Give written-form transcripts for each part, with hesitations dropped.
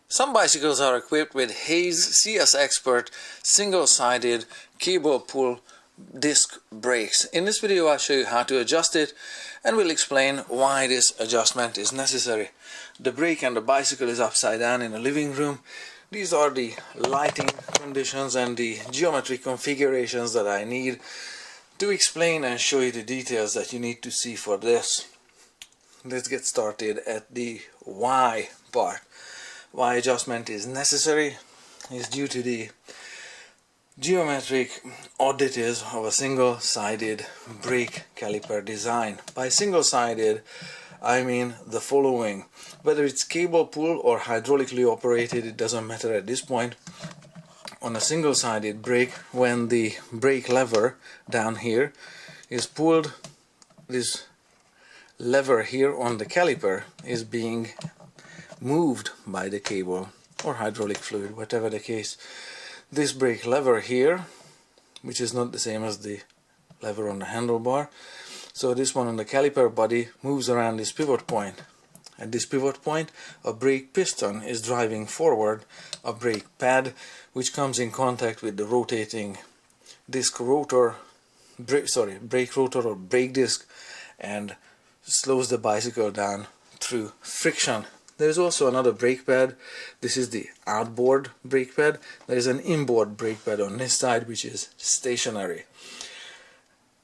Some bicycles are equipped with Hayes CS Expert single-sided cable pull disc brakes. In this video I'll show you how to adjust it and we'll explain why this adjustment is necessary. The brake and the bicycle is upside down in the living room. These are the lighting conditions and the geometry configurations that I need to explain and show you the details that you need to see for this. Let's get started at the why part. Why adjustment is necessary is due to the geometric oddities of a single-sided brake caliper design. By single-sided I mean the following: whether it's cable pull or hydraulically operated, it doesn't matter at this point. On a single-sided brake, when the brake lever down here is pulled, this lever here on the caliper is being moved by the cable or hydraulic fluid, whatever the case. This brake lever here, which is not the same as the lever on the handlebar, so this one on the caliper body moves around this pivot point. At this pivot point a brake piston is driving forward a brake pad which comes in contact with the rotating disc rotor, brake rotor or brake disc, and slows the bicycle down through friction. There is also another brake pad. This is the outboard brake pad. There is an inboard brake pad on this side which is stationary.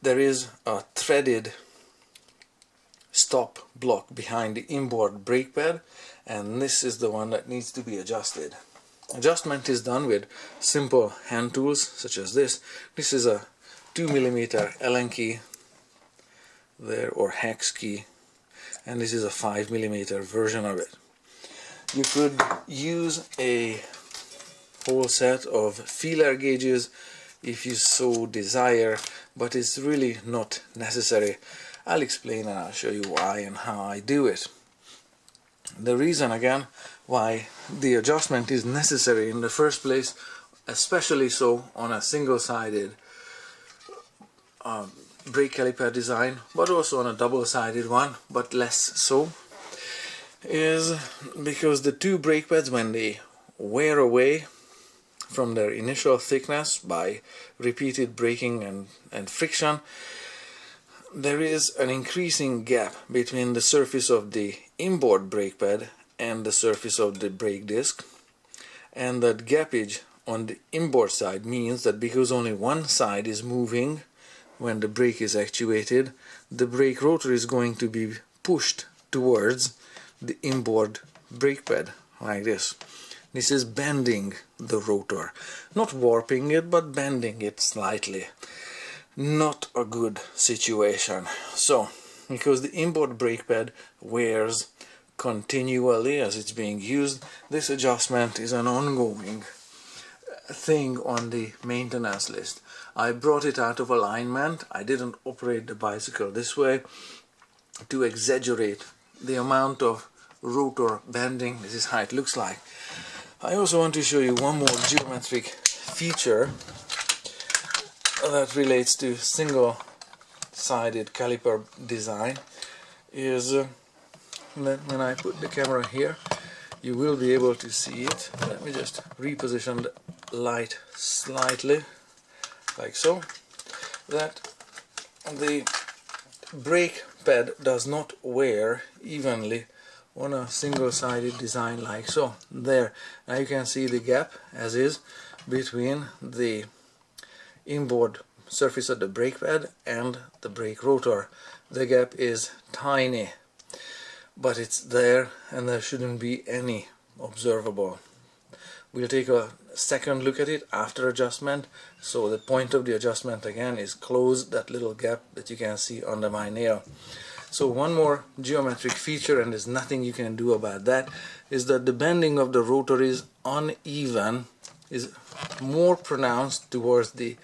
There is a threaded stop block behind the inboard brake pad, and this is the one that needs to be adjusted. Adjustment is done with simple hand tools such as this. This is a 2mm Allen key there, or hex key, and this is a 5mm version of it. You could use a whole set of feeler gauges if you so desire, but it's really not necessary. I'll explain and I'll show you why and how I do it. The reason again why the adjustment is necessary in the first place, especially so on a single-sided brake caliper design, but also on a double-sided one, but less so, is because the two brake pads, when they wear away from their initial thickness by repeated braking and friction, there is an increasing gap between the surface of the inboard brake pad and the surface of the brake disc, and that gappage on the inboard side means that because only one side is moving when the brake is actuated, the brake rotor is going to be pushed towards the inboard brake pad like this. This is bending the rotor, not warping it, but bending it slightly. Not a good situation. So, because the inboard brake pad wears continually as it's being used, this adjustment is an ongoing thing on the maintenance list. I brought it out of alignment. I didn't operate the bicycle this way to exaggerate the amount of rotor bending. This is how it looks like. I also want to show you one more geometric feature that relates to single-sided caliper design. Is when I put the camera here, you will be able to see it. Let me just reposition the light slightly, like so, that the brake pad does not wear evenly on a single-sided design like so. There, now you can see the gap as is between the inboard surface of the brake pad and the brake rotor. The gap is tiny, but it's there and there shouldn't be any observable. We'll take a second look at it after adjustment. So the point of the adjustment again is close that little gap that you can see under my nail. So one more geometric feature, and there's nothing you can do about that, is that the bending of the rotor is uneven, is more pronounced towards the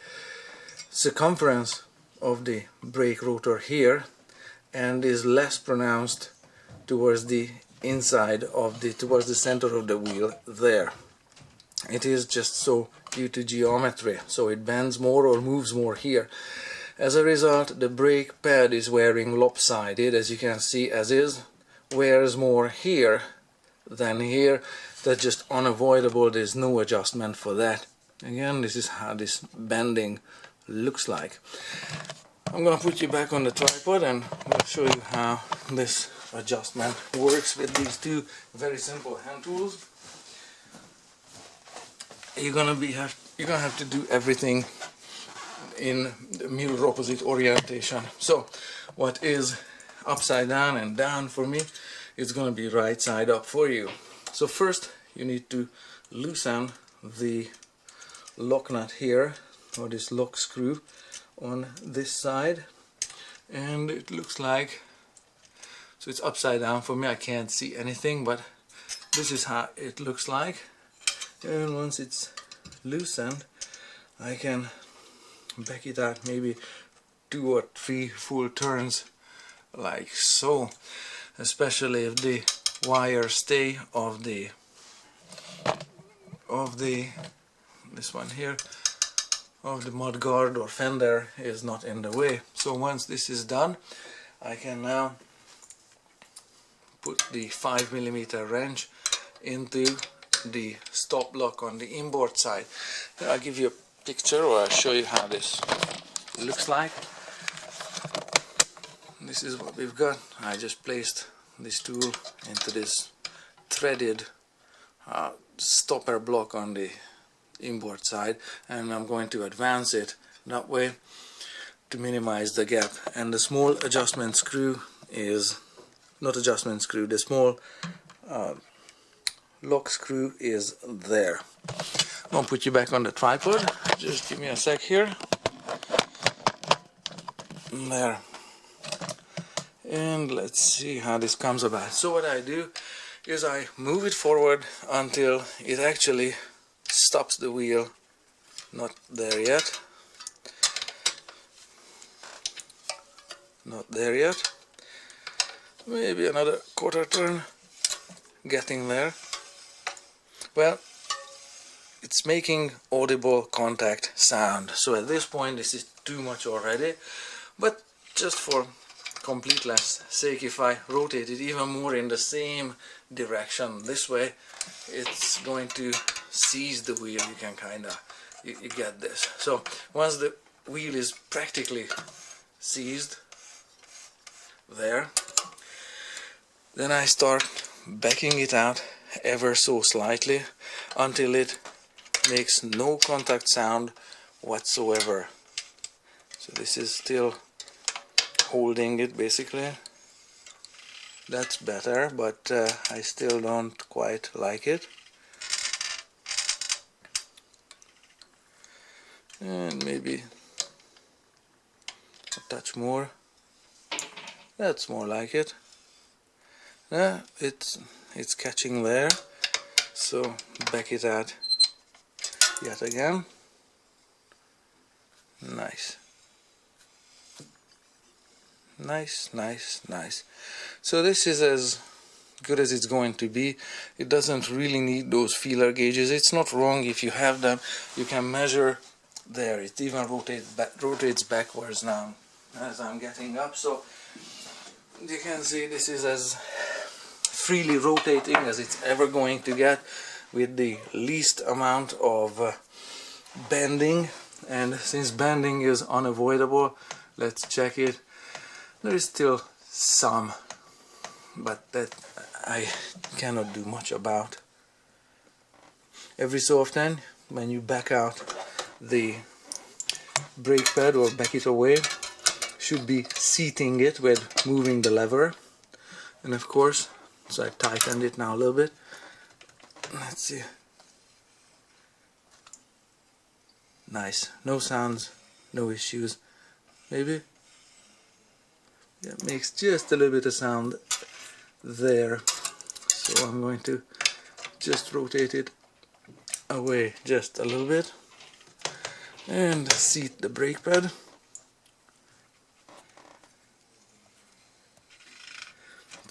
circumference of the brake rotor here, and is less pronounced towards the inside of towards the center of the wheel there. It is just so due to geometry, so it bends more or moves more here. As a result, the brake pad is wearing lopsided, as you can see, as is, wears more here than here, That's just unavoidable. There's no adjustment for that. Again, this is how this bending looks like. I'm gonna put you back on the tripod and I'll show you how this adjustment works with these two very simple hand tools. You're gonna have to do everything in the mirror opposite orientation. So what is upside down and down for me is gonna be right side up for you. So first you need to loosen the lock nut here, or this lock screw on this side, and it looks like, so it's upside down for me, I can't see anything, but this is how it looks like. And once it's loosened, I can back it out maybe 2 or 3 full turns like so, especially if the wire stay of the this one here of the mudguard or fender is not in the way. So once this is done, I can now put the 5mm wrench into the stop lock on the inboard side. Then I'll give you a picture, or I'll show you how this looks like. This is what we've got. I just placed this tool into this threaded stopper block on the inboard side, and I'm going to advance it that way to minimize the gap. And the small adjustment screw is not adjustment screw, the small lock screw is there. I'll put you back on the tripod. Just give me a sec here. There. And let's see how this comes about. So what I do is I move it forward until it actually stops the wheel. Not there yet. Not there yet. Maybe another quarter turn. Getting there. Well, it's making audible contact sound. So at this point this is too much already. But just for completeness sake, if I rotate it even more in the same direction this way, it's going to seize the wheel. You can you get this. So once the wheel is practically seized there, then I start backing it out ever so slightly until it makes no contact sound whatsoever. So this is still holding it basically. That's better, but I still don't quite like it. And maybe a touch more. That's more like it. Yeah, it's catching there. So back it out yet again. Nice. Nice, nice, nice. So this is as good as it's going to be. It doesn't really need those feeler gauges. It's not wrong if you have them. You can measure there. It even rotates backwards now as I'm getting up. So you can see this is as freely rotating as it's ever going to get, with the least amount of bending. And since bending is unavoidable, let's check it. There is still some, but that I cannot do much about. Every so often, when you back out the brake pad or back it away, should be seating it with moving the lever. And of course, so I tightened it now a little bit. Let's see. Nice. No sounds, no issues. Maybe. Yeah, it makes just a little bit of sound there. So I'm going to just rotate it away just a little bit and seat the brake pad.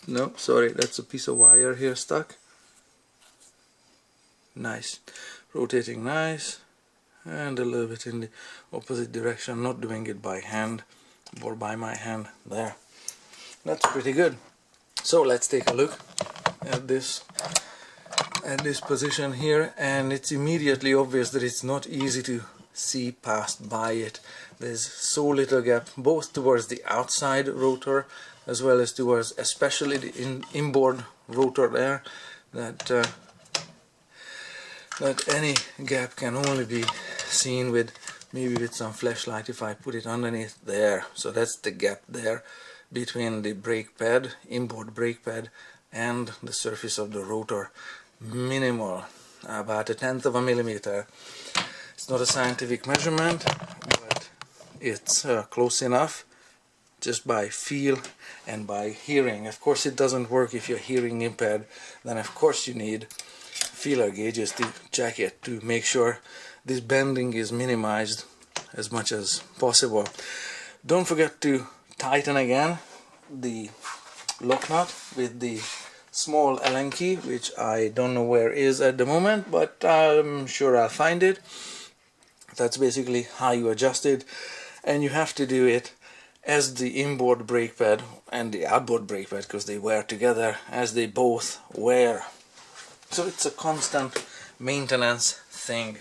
No, sorry, that's a piece of wire here stuck. Nice. Rotating nice, and a little bit in the opposite direction, not doing it by hand or by my hand there. That's pretty good. So let's take a look at this at this position here, and it's immediately obvious that it's not easy to see past by it. There's so little gap both towards the outside rotor as well as towards especially the inboard rotor there, that any gap can only be seen with maybe with some flashlight if I put it underneath there. So that's the gap there between the brake pad, inboard brake pad, and the surface of the rotor. Minimal, about 1/10 of a millimeter. It's not a scientific measurement, but it's close enough just by feel and by hearing. Of course it doesn't work if you're hearing impaired, then of course you need feeler gauges to check it to make sure this bending is minimized as much as possible. Don't forget to tighten again the lock nut with the small Allen key, which I don't know where is at the moment, but I'm sure I'll find it. That's basically how you adjust it, and you have to do it as the inboard brake pad and the outboard brake pad, because they wear together, as they both wear. So it's a constant maintenance thing.